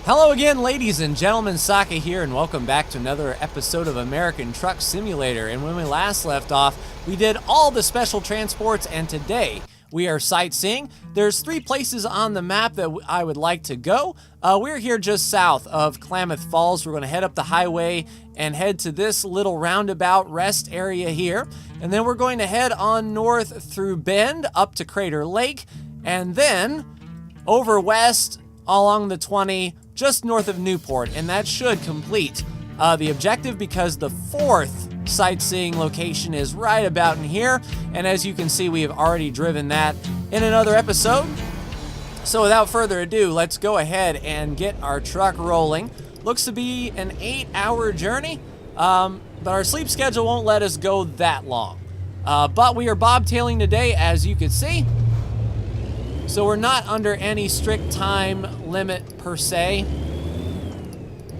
Hello again, ladies and gentlemen, Saka here, and welcome back to another episode of American Truck Simulator. And when we last left off, we did all the special transports, and today we are sightseeing. There's 3 places on the map that I would like to go. We're here just south of Klamath Falls. We're going to head up the highway and head to this little roundabout rest area here. And then we're going to head on north through Bend up to Crater Lake, and then over west along the 20 just north of Newport, and that should complete the objective because the 4th sightseeing location is right about in here, and as you can see, we have already driven that in another episode. So without further ado, let's go ahead and get our truck rolling. Looks to be an 8-hour journey, but our sleep schedule won't let us go that long. But we are bobtailing today, as you can see. So we're not under any strict time limit per se.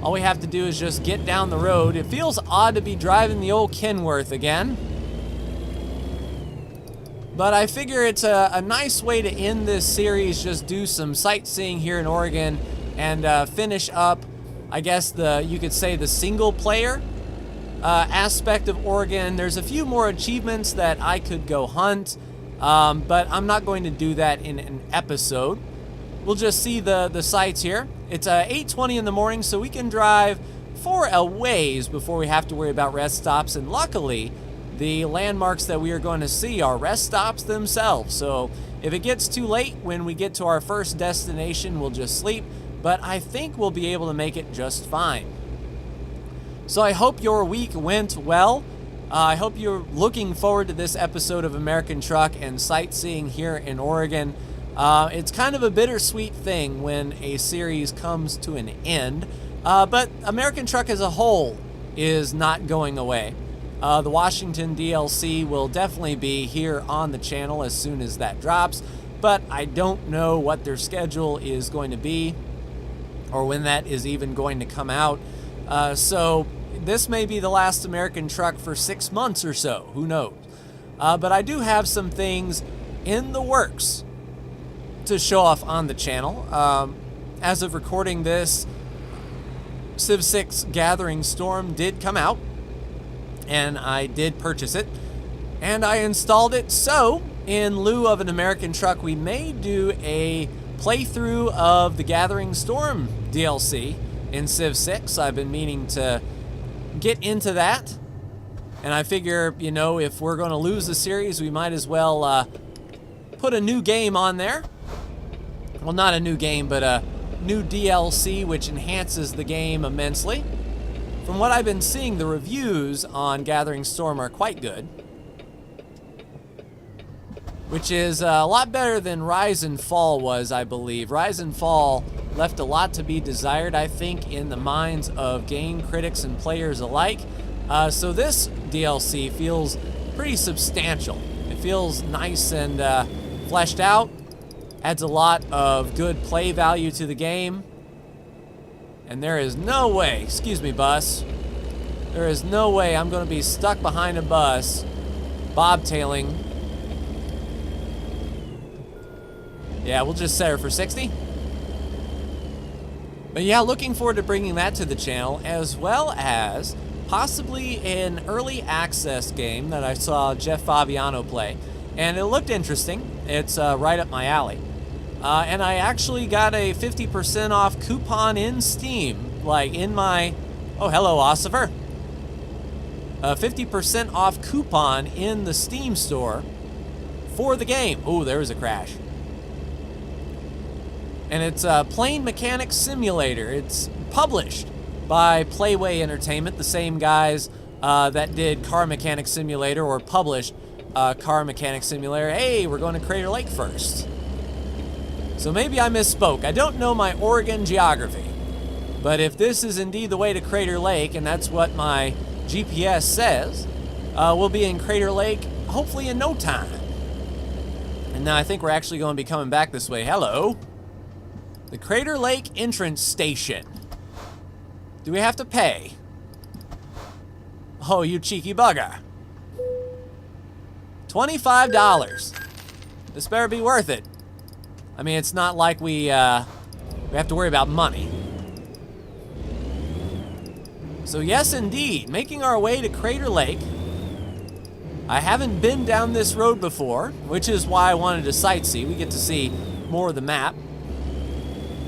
All we have to do is just get down the road. It feels odd to be driving the old Kenworth again, but I figure it's a nice way to end this series, just do some sightseeing here in Oregon and finish up, I guess you could say the single player aspect of Oregon. There's a few more achievements that I could go hunt, but I'm not going to do that in an episode. We'll just see the sights here. It's 8:20 in the morning, so we can drive for a ways before we have to worry about rest stops. And luckily, the landmarks that we are going to see are rest stops themselves. So if it gets too late when we get to our first destination, we'll just sleep. But I think we'll be able to make it just fine. So I hope your week went well. I hope you're looking forward to this episode of American Truck and sightseeing here in Oregon. It's kind of a bittersweet thing when a series comes to an end, but American Truck as a whole is not going away. The Washington DLC will definitely be here on the channel as soon as that drops, but I don't know what their schedule is going to be or when that is even going to come out. So this may be the last American Truck for 6 months or so, who knows. But I do have some things in the works to show off on the channel. As of recording this, Civ 6 Gathering Storm did come out, and I did purchase it, and I installed it. So in lieu of an American Truck, we may do a playthrough of the Gathering Storm DLC in Civ 6. I've been meaning to get into that, and I figure, you know, if we're going to lose the series, we might as well put a new game on there. Well, not a new game, but a new DLC, which enhances the game immensely. From what I've been seeing, the reviews on Gathering Storm are quite good, which is a lot better than Rise and Fall was, I believe. Rise and Fall left a lot to be desired, I think, in the minds of game critics and players alike. So this DLC feels pretty substantial. It feels nice and fleshed out. Adds a lot of good play value to the game. And there is no way, excuse me, bus, there is no way I'm going to be stuck behind a bus bobtailing. Yeah, we'll just set her for 60. But yeah, looking forward to bringing that to the channel, as well as possibly an early access game that I saw Jeff Fabiano play. And it looked interesting. It's right up my alley. And I actually got a 50% off coupon in Steam, like in my, oh, hello, Ossifer. A 50% off coupon in the Steam store for the game. Oh, there was a crash. And it's Plane Mechanics Simulator. It's published by Playway Entertainment, the same guys that did Car Mechanic Simulator, or published Car Mechanic Simulator. Hey, we're going to Crater Lake first. So maybe I misspoke. I don't know my Oregon geography. But if this is indeed the way to Crater Lake, and that's what my GPS says, we'll be in Crater Lake hopefully in no time. And now I think we're actually going to be coming back this way. Hello. The Crater Lake entrance station. Do we have to pay? Oh, you cheeky bugger. $25. This better be worth it. I mean, it's not like we have to worry about money. So yes, indeed, making our way to Crater Lake. I haven't been down this road before, which is why I wanted to sightsee. We get to see more of the map.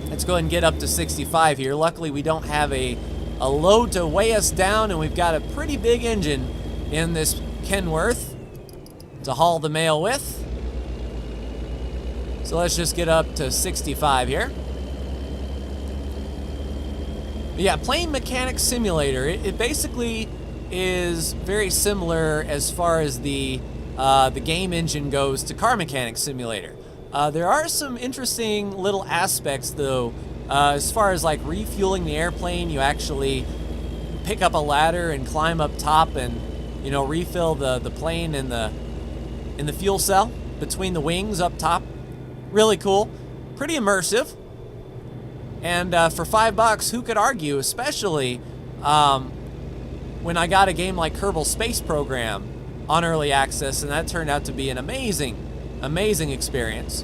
Let's go ahead and get up to 65 here. Luckily, we don't have a load to weigh us down, and we've got a pretty big engine in this Kenworth to haul the mail with. So let's just get up to 65 here. But yeah, Plane Mechanics Simulator, it basically is very similar as far as the game engine goes to Car Mechanics Simulator. There are some interesting little aspects though. As far as like refueling the airplane, you actually pick up a ladder and climb up top and, you know, refill the plane in the fuel cell between the wings up top. Really cool, pretty immersive. And for $5, who could argue, especially when I got a game like Kerbal Space Program on early access, and that turned out to be an amazing, amazing experience.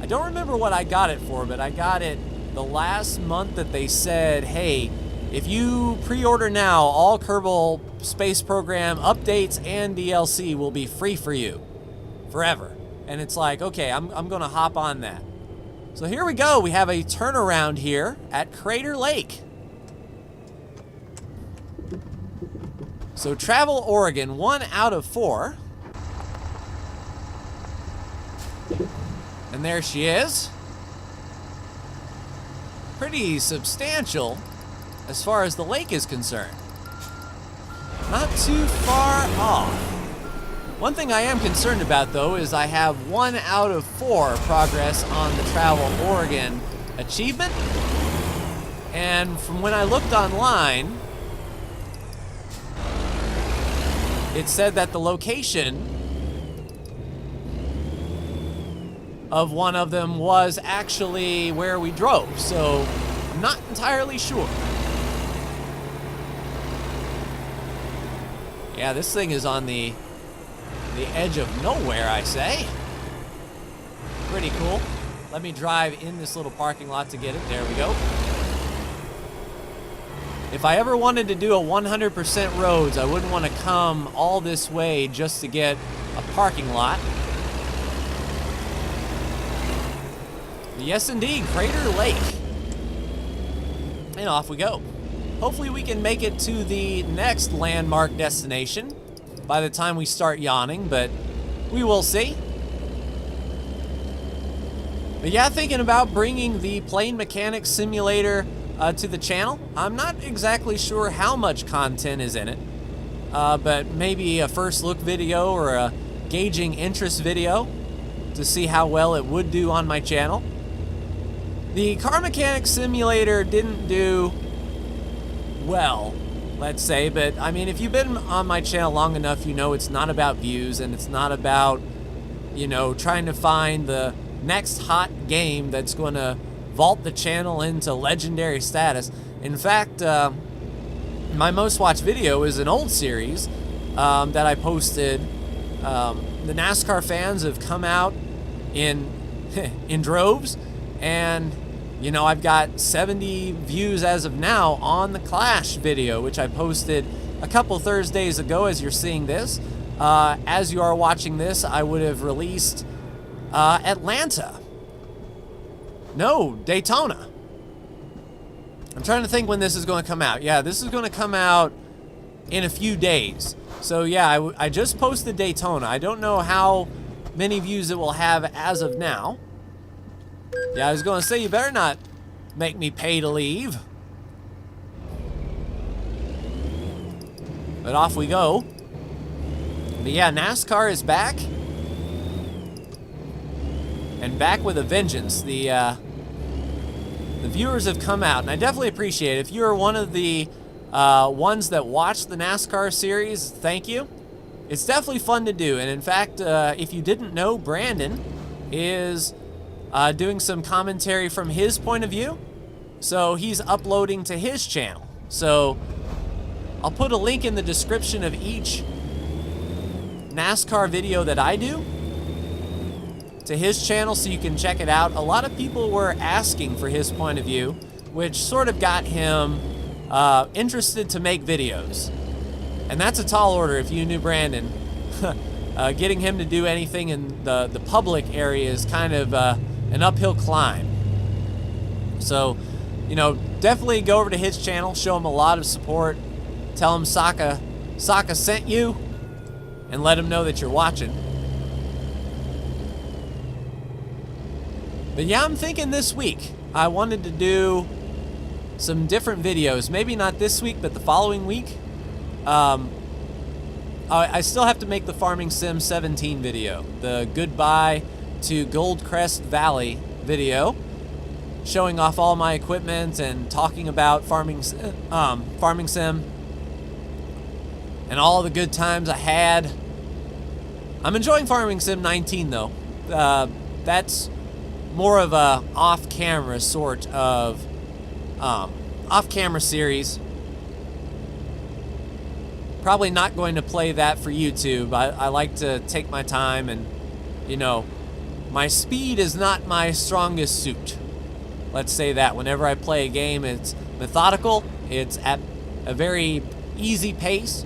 I don't remember what I got it for, but I got it the last month that they said, hey, if you pre-order now, all Kerbal Space Program updates and DLC will be free for you forever. And it's like, okay, I'm gonna hop on that. So here we go. We have a turnaround here at Crater Lake. So Travel Oregon, 1 out of 4. And there she is. Pretty substantial as far as the lake is concerned. Not too far off. One thing I am concerned about, though, is I have 1 out of 4 progress on the Travel Oregon achievement. And from when I looked online, it said that the location of one of them was actually where we drove. So I'm not entirely sure. Yeah, this thing is on the edge of nowhere, I say. Pretty cool. Let me drive in this little parking lot to get it. There we go. If I ever wanted to do a 100% roads, I wouldn't want to come all this way just to get a parking lot. But yes, indeed, Crater Lake. And off we go. Hopefully we can make it to the next landmark destination by the time we start yawning, but we will see. But yeah, thinking about bringing the Plane Mechanics Simulator to the channel. I'm not exactly sure how much content is in it, but maybe a first look video or a gauging interest video to see how well it would do on my channel. The Car Mechanics Simulator didn't do well, let's say, but I mean, if you've been on my channel long enough, you know it's not about views, and it's not about, you know, trying to find the next hot game that's going to vault the channel into legendary status. In fact, my most watched video is an old series that I posted. The NASCAR fans have come out in in droves, and you know, I've got 70 views as of now on the Clash video, which I posted a couple Thursdays ago as you're seeing this. As you are watching this, I would have released Atlanta. No, Daytona. I'm trying to think when this is going to come out. Yeah, this is going to come out in a few days. So yeah, I just posted Daytona. I don't know how many views it will have as of now. Yeah, I was going to say, you better not make me pay to leave. But off we go. But yeah, NASCAR is back. And back with a vengeance. The viewers have come out, and I definitely appreciate it. If you're one of the ones that watch the NASCAR series, thank you. It's definitely fun to do. And in fact, if you didn't know, Brandon is doing some commentary from his point of view. So he's uploading to his channel. So I'll put a link in the description of each NASCAR video that I do to his channel so you can check it out. A lot of people were asking for his point of view, which sort of got him interested to make videos. And that's a tall order if you knew Brandon. Getting him to do anything in the public area is kind of an uphill climb. So, you know, definitely go over to his channel, show him a lot of support, tell him Sokka sent you, and let him know that you're watching. But yeah, I'm thinking this week I wanted to do some different videos. Maybe not this week, but the following week. I still have to make the Farming Sim 17 video, the goodbye to Goldcrest Valley video, showing off all my equipment and talking about Farming Sim and all the good times I had. I'm enjoying Farming Sim 19 though. That's more of a off-camera sort of off-camera series. Probably not going to play that for YouTube. I like to take my time, and you know, my speed is not my strongest suit. Let's say that. Whenever I play a game, it's methodical, it's at a very easy pace,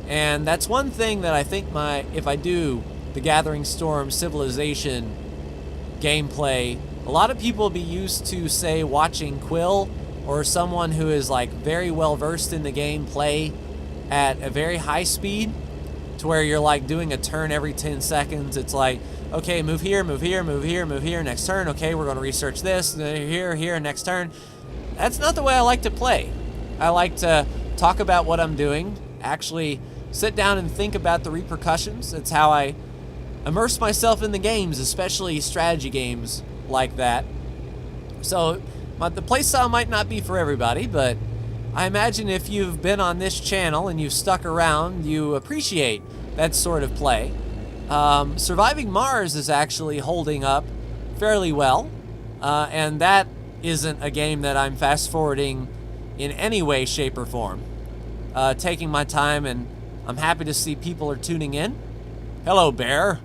and that's one thing that I think if I do the Gathering Storm Civilization gameplay, a lot of people will be used to, say, watching Quill or someone who is like very well versed in the game play at a very high speed, to where you're like doing a turn every 10 seconds. It's like, okay, move here, move here, move here, move here, next turn, okay, we're going to research this, here, next turn. That's not the way I like to play. I like to talk about what I'm doing, actually sit down and think about the repercussions. That's how I immerse myself in the games, especially strategy games like that. So the playstyle might not be for everybody, but I imagine if you've been on this channel and you've stuck around, you appreciate that sort of play. Surviving Mars is actually holding up fairly well, and that isn't a game that I'm fast-forwarding in any way, shape, or form. Taking my time, and I'm happy to see people are tuning in. Hello, Bear.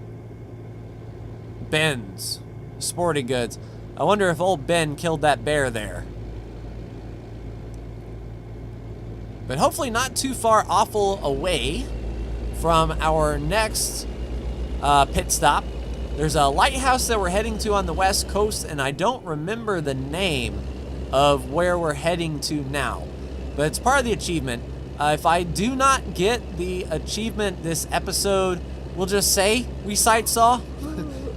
Ben's Sporting Goods. I wonder if old Ben killed that bear there. But hopefully not too far awful away from our next pit stop. There's a lighthouse that we're heading to on the west coast, and I don't remember the name of where we're heading to now. But it's part of the achievement. If I do not get the achievement this episode, we'll just say we sight saw.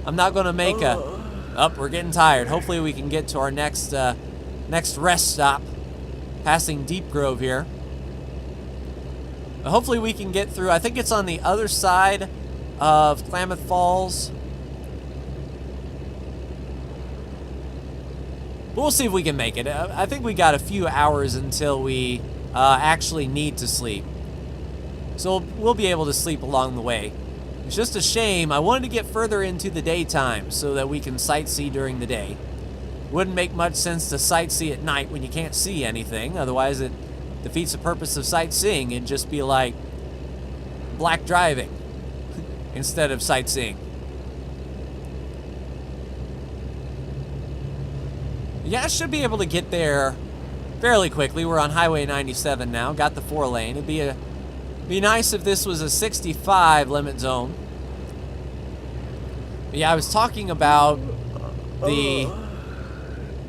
I'm not going to make a... Oh, we're getting tired. Hopefully we can get to our next rest stop, passing Deep Grove here. Hopefully we can get through. I think it's on the other side of Klamath Falls. But we'll see if we can make it. I think we got a few hours until we actually need to sleep. So we'll be able to sleep along the way. It's just a shame. I wanted to get further into the daytime so that we can sightsee during the day. Wouldn't make much sense to sightsee at night when you can't see anything. Otherwise it defeats the purpose of sightseeing. It'd just be like black driving instead of sightseeing. Yeah, I should be able to get there fairly quickly. We're on Highway 97 now. Got the 4-lane. It'd be nice if this was a 65 limit zone. But yeah, I was talking about the...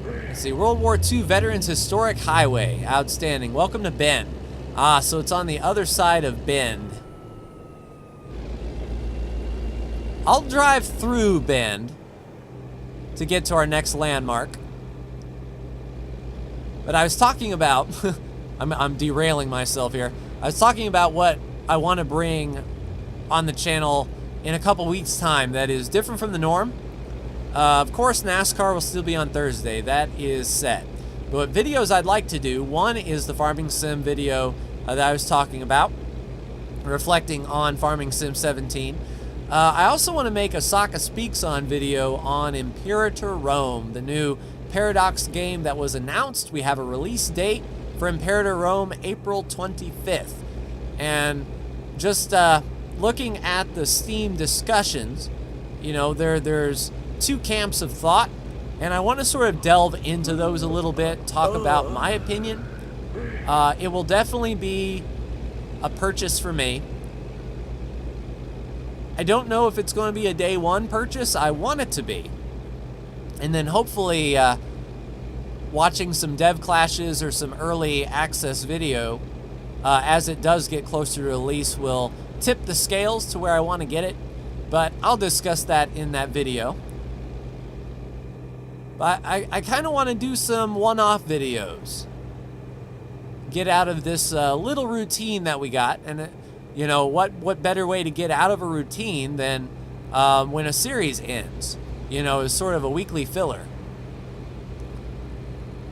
Let's see, World War II Veterans Historic Highway. Outstanding. Welcome to Bend. Ah, so it's on the other side of Bend. I'll drive through Bend to get to our next landmark. But I was talking about... I'm derailing myself here. I was talking about what I want to bring on the channel in a couple weeks' time that is different from the norm. Of course, NASCAR will still be on Thursday. That is set. But what videos I'd like to do, one is the Farming Sim video that I was talking about, reflecting on Farming Sim 17. I also want to make a Sokka Speaks On video on Imperator Rome, the new Paradox game that was announced. We have a release date for Imperator Rome, April 25th. And just looking at the Steam discussions, you know, there's two camps of thought, and I want to sort of delve into those a little bit, talk about my opinion, It will definitely be a purchase for me. I don't know if it's going to be a day one purchase. I want it to be. And then hopefully watching some dev clashes or some early access video as it does get closer to release will tip the scales to where I want to get it. But I'll discuss that in that video. But I kind of want to do some one-off videos. Get out of this little routine that we got. And, you know, what better way to get out of a routine than when a series ends? You know, is sort of a weekly filler.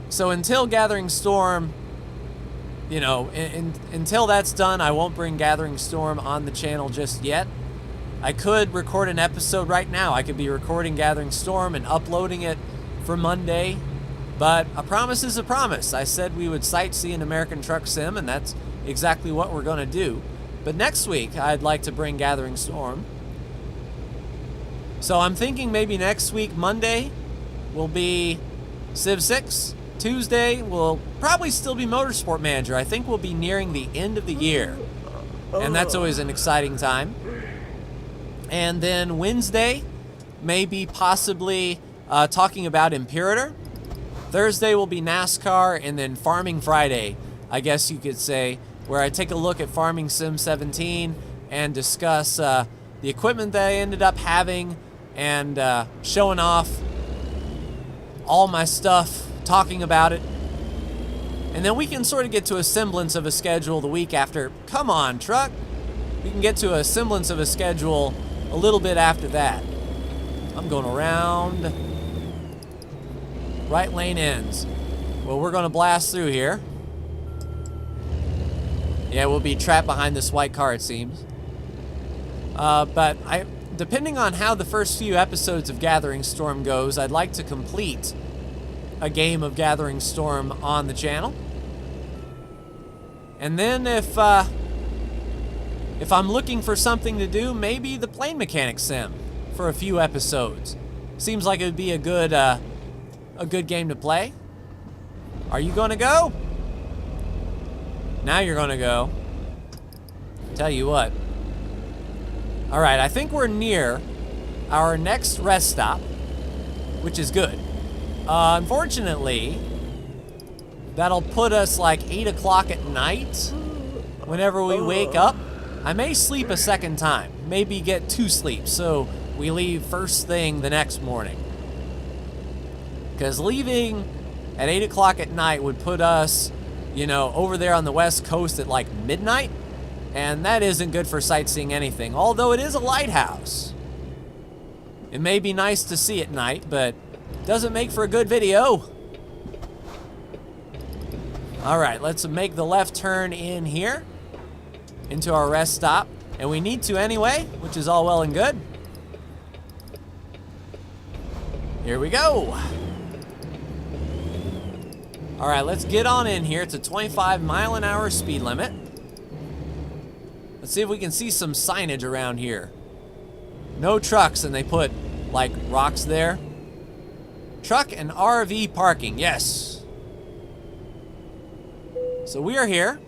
So until Gathering Storm, you know, until that's done, I won't bring Gathering Storm on the channel just yet. I could record an episode right now. I could be recording Gathering Storm and uploading it for Monday, but a promise is a promise. I said we would sightsee an American Truck Sim, and that's exactly what we're going to do. But next week, I'd like to bring Gathering Storm. So I'm thinking maybe next week, Monday, will be Civ 6. Tuesday will probably still be Motorsport Manager. I think we'll be nearing the end of the year, and that's always an exciting time. And then Wednesday, maybe possibly talking about Imperator. Thursday will be NASCAR, and then Farming Friday, I guess you could say, where I take a look at Farming Sim 17 and discuss the equipment that I ended up having and showing off all my stuff, talking about it. And then we can sort of get to a semblance of a schedule the week after. Come on, truck. We can get to a semblance of a schedule a little bit after that. I'm going around. Right lane ends. Well, we're going to blast through here. Yeah, we'll be trapped behind this white car, it seems. But depending on how the first few episodes of Gathering Storm goes, I'd like to complete a game of Gathering Storm on the channel. And then if I'm looking for something to do, maybe the Plane Mechanics Sim for a few episodes. Seems like it would be a good game to play. Are you gonna go? Now you're gonna go. Tell you what. All right, I think we're near our next rest stop, which is good. Unfortunately, that'll put us like 8 o'clock at night whenever we wake up. I may sleep a second time, maybe get 2 sleeps, so we leave first thing the next morning. Because leaving at 8 o'clock at night would put us, you know, over there on the West Coast at like midnight, and that isn't good for sightseeing anything, although it is a lighthouse. It may be nice to see at night, but doesn't make for a good video. All right, let's make the left turn in here into our rest stop, and we need to anyway, which is all well and good. Here we go. All right, let's get on in here. It's a 25-mile-an-hour speed limit. Let's see if we can see some signage around here. No trucks, and they put like rocks there. Truck and RV parking, yes. So we are here.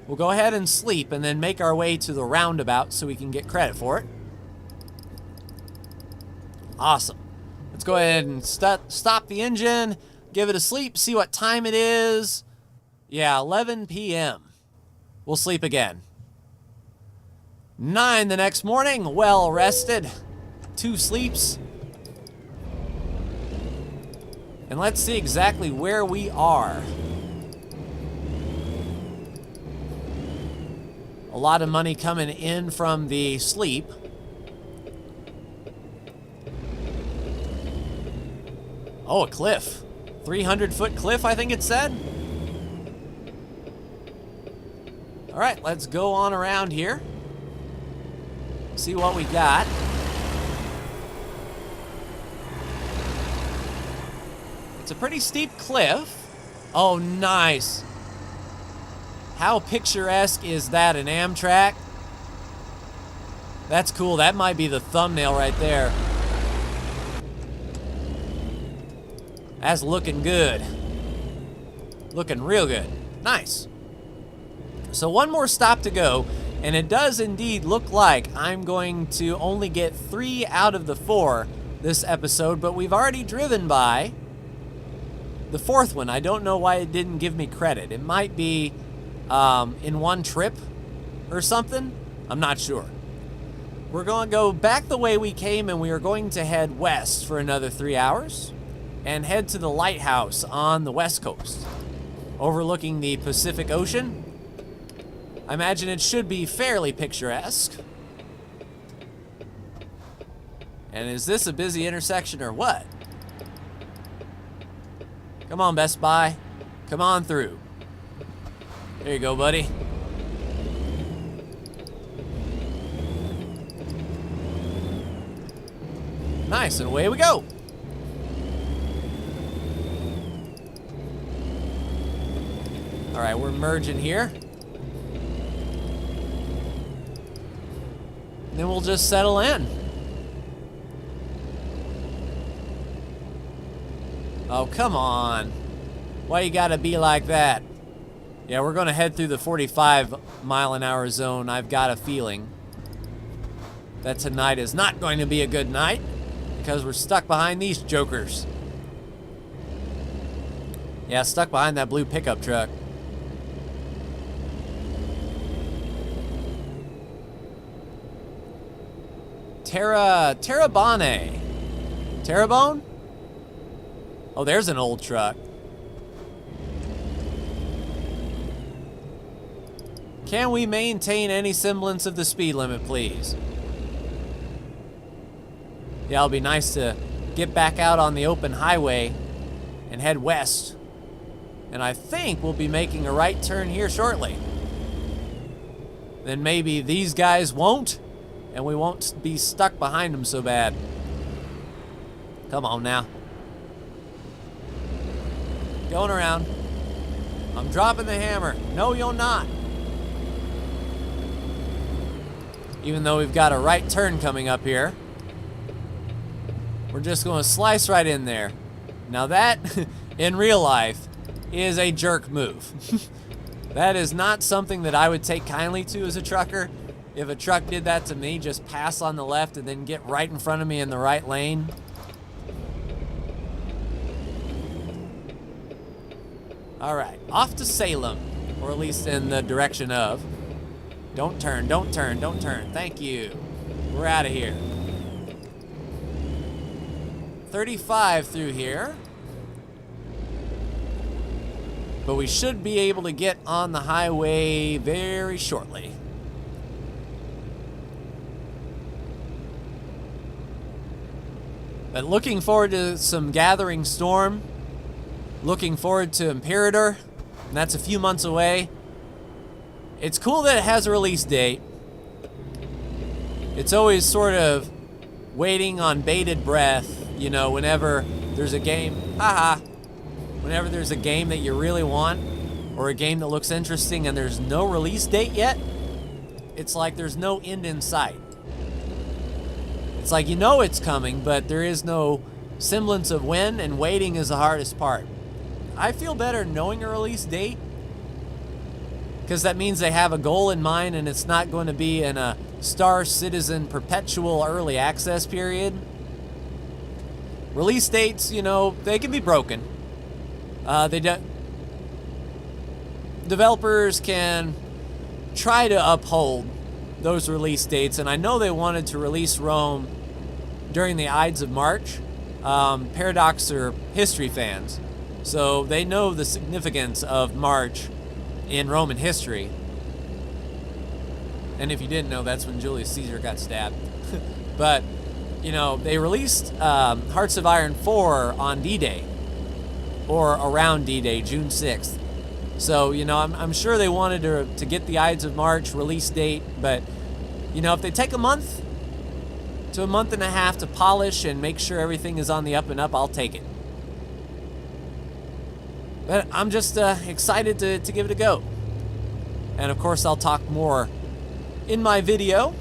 We'll go ahead and sleep and then make our way to the roundabout so we can get credit for it. Awesome. Let's go ahead and stop the engine, give it a sleep, see what time it is. Yeah, 11 p.m. We'll sleep again. 9 the next morning, well rested. 2 sleeps. And let's see exactly where we are. A lot of money coming in from the sleep. Oh, a cliff. 300-foot cliff, I think it said. All right, let's go on around here. See what we got. It's a pretty steep cliff. Oh, nice. How picturesque is that, an Amtrak? That's cool. That might be the thumbnail right there. That's looking good. Looking real good. Nice. So one more stop to go, and it does indeed look like I'm going to only get 3 out of the 4 this episode, but we've already driven by the 4th one. I don't know why it didn't give me credit. It might be in one trip or something. I'm not sure. We're going to go back the way we came, and we are going to head west for another 3 hours and head to the lighthouse on the west coast, overlooking the Pacific Ocean. I imagine it should be fairly picturesque. And is this a busy intersection or what? Come on, Best Buy. Come on through. There you go, buddy. Nice, and away we go. All right, we're merging here. Then we'll just settle in. Oh, come on. Why you gotta be like that? Yeah, we're gonna head through the 45-mile-an-hour zone. I've got a feeling that tonight is not going to be a good night because we're stuck behind these jokers. Yeah, stuck behind that blue pickup truck. Terabane. Terrebonne? Oh, there's an old truck. Can we maintain any semblance of the speed limit, please? Yeah, it'll be nice to get back out on the open highway and head west. And I think we'll be making a right turn here shortly. Then maybe these guys won't, and we won't be stuck behind them so bad. Come on now. Going around. I'm dropping the hammer. No, you're not. Even though we've got a right turn coming up here, we're just going to slice right in there. Now that, in real life, is a jerk move. That is not something that I would take kindly to as a trucker. If a truck did that to me, just pass on the left and then get right in front of me in the right lane. All right, off to Salem, or at least in the direction of. Don't turn, don't turn, don't turn. Thank you. We're out of here. 35 through here. But we should be able to get on the highway very shortly. But looking forward to some gathering storm. Looking forward to Imperator, and that's a few months away. It's cool that it has a release date. It's always sort of waiting on bated breath, you know, whenever there's a game, whenever there's a game that you really want, or a game that looks interesting and there's no release date yet, it's like there's no end in sight. It's like you know it's coming, but there is no semblance of when, and waiting is the hardest part. I feel better knowing a release date, because that means they have a goal in mind and it's not going to be in a Star Citizen perpetual early access period. Release dates, you know, they can be broken. Developers can try to uphold those release dates, and I know they wanted to release Rome during the Ides of March. Paradox are history fans, so they know the significance of March in Roman history. And if you didn't know, that's when Julius Caesar got stabbed. But, you know, they released Hearts of Iron 4 on D-Day, or around D-Day, June 6th. So, you know, I'm sure they wanted to get the Ides of March release date, but, you know, if they take a month to a month and a half to polish and make sure everything is on the up and up, I'll take it. But I'm just excited to give it a go. And of course, I'll talk more in my video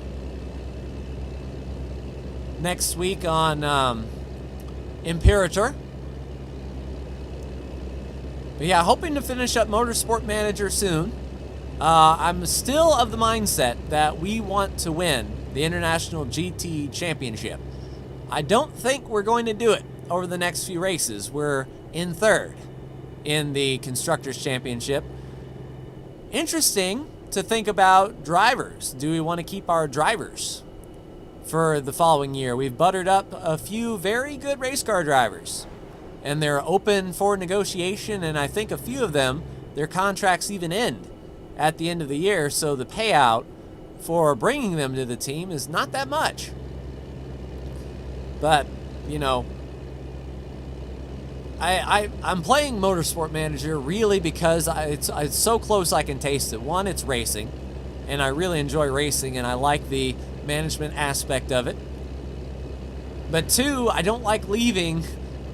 next week on Imperator. But yeah, hoping to finish up Motorsport Manager soon. I'm still of the mindset that we want to win the International GT Championship. I don't think we're going to do it over the next few races. We're in third in the Constructors' Championship. Interesting to think about drivers. Do we want to keep our drivers for the following year? We've buttered up a few very good race car drivers, and they're open for negotiation, and I think a few of them, their contracts even end at the end of the year, so the payout for bringing them to the team is not that much. But, you know, I'm playing Motorsport Manager really because it's so close I can taste it. One, it's racing, and I really enjoy racing, and I like the management aspect of it. But two, I don't like leaving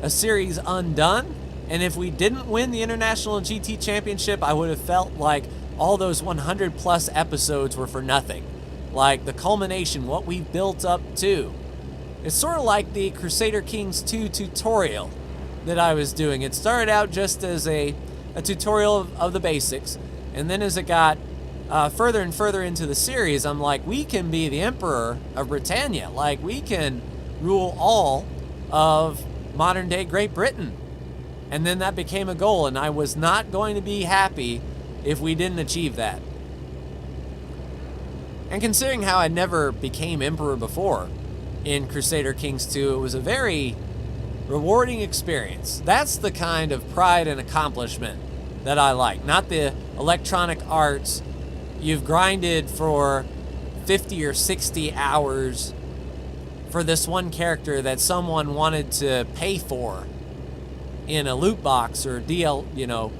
a series undone, and if we didn't win the International GT Championship, I would have felt like all those 100 plus episodes were for nothing. Like the culmination, what we built up to. It's sort of like the Crusader Kings 2 tutorial that I was doing. It started out just as a tutorial of the basics, and then as it got further and further into the series, I'm like, we can be the Emperor of Britannia. Like, we can rule all of modern day Great Britain. And then that became a goal, and I was not going to be happy if we didn't achieve that. And considering how I never became Emperor before in Crusader Kings 2, it was a very rewarding experience. That's the kind of pride and accomplishment that I like, not the Electronic Arts. You've grinded for 50 or 60 hours for this one character that someone wanted to pay for in a loot box or you know.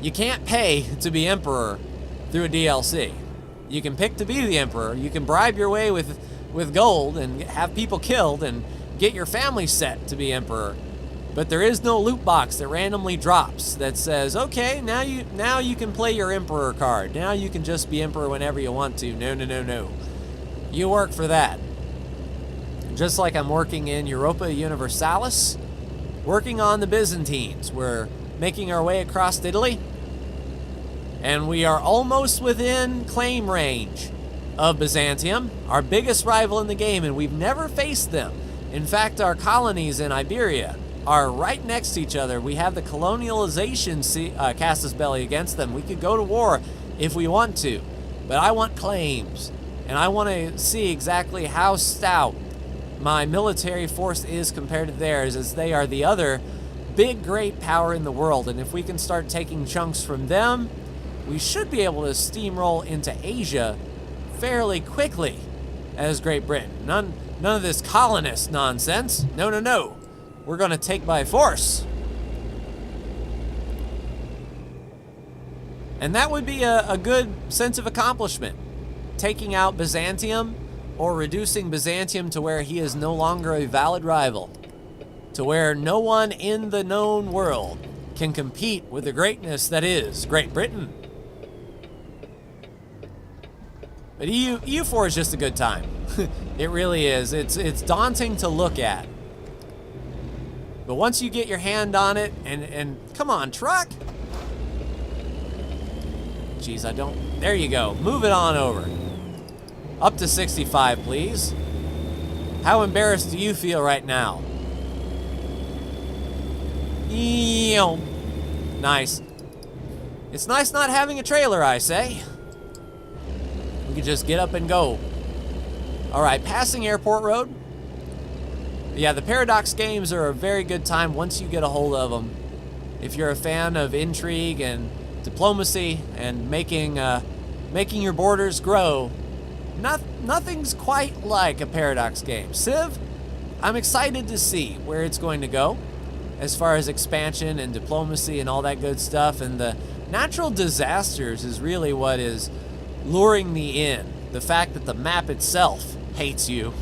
You can't pay to be Emperor through a DLC. You can pick to be the Emperor. You can bribe your way with gold and have people killed and get your family set to be Emperor. But there is no loot box that randomly drops that says, okay, now you can play your Emperor card. Now you can just be Emperor whenever you want to. No, no, no, no. You work for that. Just like I'm working in Europa Universalis, working on the Byzantines. We're making our way across Italy, and we are almost within claim range of Byzantium, our biggest rival in the game, and we've never faced them. In fact, our colonies in Iberia are right next to each other. We have the colonialization casus belli against them. We could go to war if we want to, but I want claims, and I want to see exactly how stout my military force is compared to theirs, as they are the other big, great power in the world. And if we can start taking chunks from them, we should be able to steamroll into Asia fairly quickly as Great Britain. None of this colonist nonsense. No, no, no. We're going to take by force. And that would be a good sense of accomplishment. Taking out Byzantium, or reducing Byzantium to where he is no longer a valid rival. To where no one in the known world can compete with the greatness that is Great Britain. But EU4 is just a good time. It really is. It's daunting to look at. But once you get your hand on it, and come on, truck. Jeez, I don't. There you go. Move it on over. Up to 65, please. How embarrassed do you feel right now? Nice. It's nice not having a trailer, I say. We can just get up and go. All right, passing Airport Road. Yeah, the Paradox games are a very good time once you get a hold of them. If you're a fan of intrigue and diplomacy and making your borders grow, nothing's quite like a Paradox game. Civ, I'm excited to see where it's going to go as far as expansion and diplomacy and all that good stuff. And the natural disasters is really what is luring me in. The fact that the map itself hates you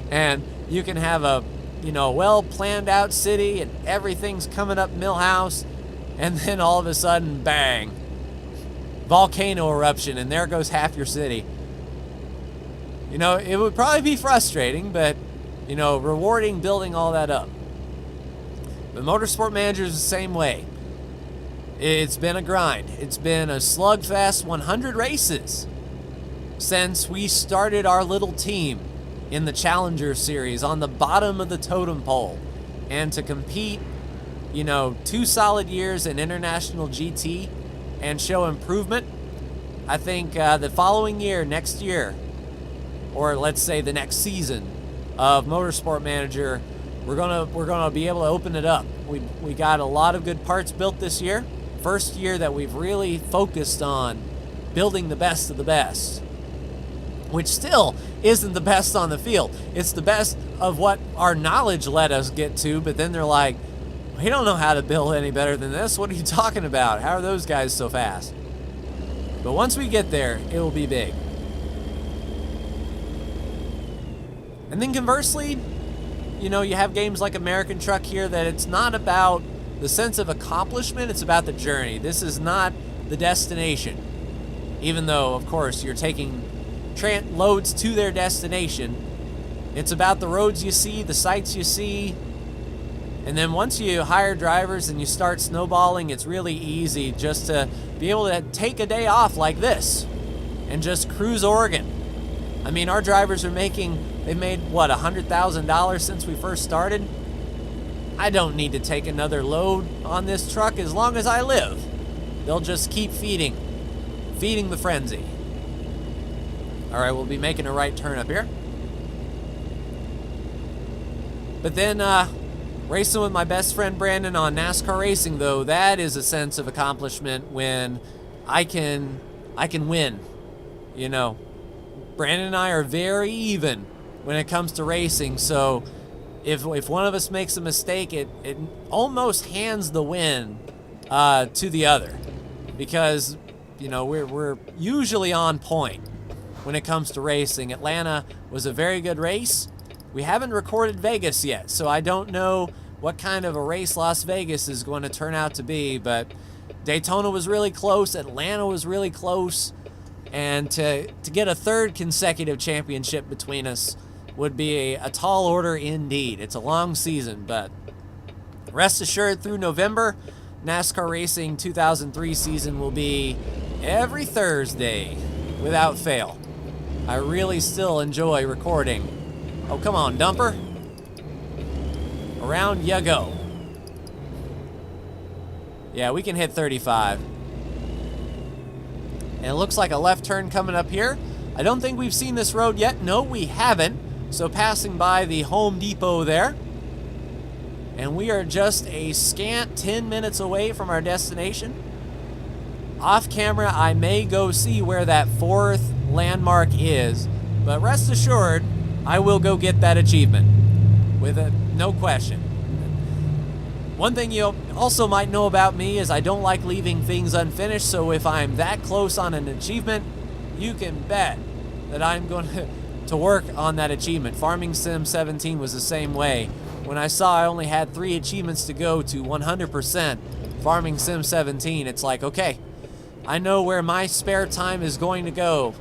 and you can have a, well planned out city and everything's coming up Millhouse, and then all of a sudden, bang, volcano eruption, and there goes half your city. It would probably be frustrating, but, rewarding building all that up. But Motorsport Manager is the same way. It's been a grind. It's been a slugfest 100 races since we started our little team in the Challenger Series on the bottom of the totem pole. And to compete, you know, 2 solid years in International GT and show improvement, I think the following year, next year, or let's say the next season of Motorsport Manager, we're gonna be able to open it up. We got a lot of good parts built this year. First year that we've really focused on building the best of the best, which still isn't the best on the field. It's the best of what our knowledge let us get to, but then they're like, we don't know how to build any better than this. What are you talking about? How are those guys so fast? But once we get there, it will be big. And then conversely, you know, you have games like American Truck here that it's not about the sense of accomplishment, it's about the journey. This is not the destination. Even though, of course, you're taking loads to their destination. It's about the roads you see, the sights you see. And then once you hire drivers and you start snowballing, it's really easy just to be able to take a day off like this and just cruise Oregon. I mean, our drivers are they've made, what, $100,000 since we first started? I don't need to take another load on this truck as long as I live. They'll just keep feeding the frenzy. All right, we'll be making a right turn up here. But then racing with my best friend Brandon on NASCAR Racing, though, that is a sense of accomplishment when I can win. You know, Brandon and I are very even when it comes to racing, so if one of us makes a mistake, it almost hands the win to the other, because, you know, we're usually on point when it comes to racing. Atlanta was a very good race. We haven't recorded Vegas yet, so I don't know what kind of a race Las Vegas is going to turn out to be, but Daytona was really close, Atlanta was really close, and to get a third consecutive championship between us would be a tall order indeed. It's a long season, but rest assured, through November, NASCAR Racing 2003 season will be every Thursday without fail. I really still enjoy recording. Oh, come on, dumper. Around ya go. Yeah, we can hit 35. And it looks like a left turn coming up here. I don't think we've seen this road yet. No, we haven't. So passing by the Home Depot there. And we are just a scant 10 minutes away from our destination. Off camera, I may go see where that 4th landmark is. But rest assured, I will go get that achievement. With no question. One thing you also might know about me is I don't like leaving things unfinished. So if I'm that close on an achievement, you can bet that I'm going to work on that achievement. Farming Sim 17 was the same way. When I saw I only had 3 achievements to go to 100% Farming Sim 17, it's like, okay, I know where my spare time is going to go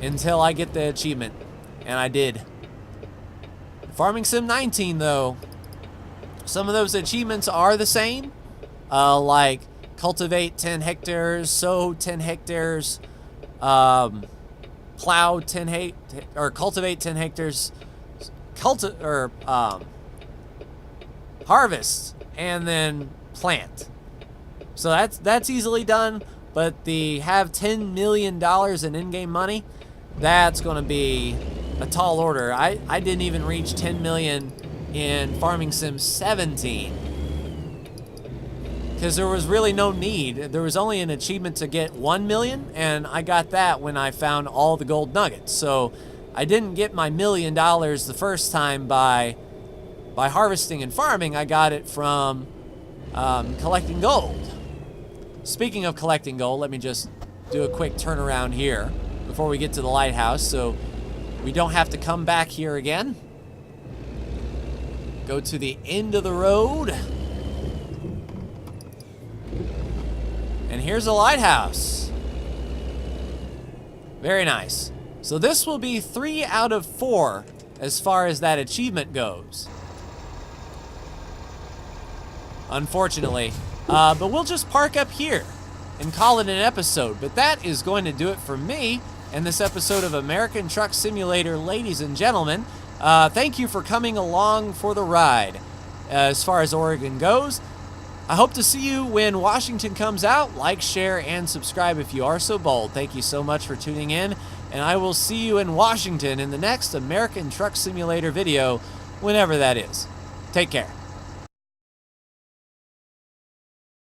until I get the achievement. And I did. Farming Sim 19, though, some of those achievements are the same. Like cultivate 10 hectares, sow 10 hectares, plow 10 or cultivate 10 hectares, harvest and then plant. So that's easily done, but the have $10 million in in-game money, that's going to be a tall order. I didn't even reach 10 million in Farming Sim 17 because there was really no need. There was only an achievement to get 1 million, and I got that when I found all the gold nuggets. So I didn't get my $1 million the first time by harvesting and farming. I got it from collecting gold. Speaking of collecting gold, let me just do a quick turnaround here before we get to the lighthouse so we don't have to come back here again. Go to the end of the road. And here's a lighthouse. Very nice. So this will be 3 out of 4 as far as that achievement goes. Unfortunately, But we'll just park up here and call it an episode. But that is going to do it for me in this episode of American Truck Simulator, ladies and gentlemen. Thank you for coming along for the ride as far as Oregon goes. I hope to see you when Washington comes out. Like, share, and subscribe if you are so bold. Thank you so much for tuning in, and I will see you in Washington in the next American Truck Simulator video, whenever that is. Take care.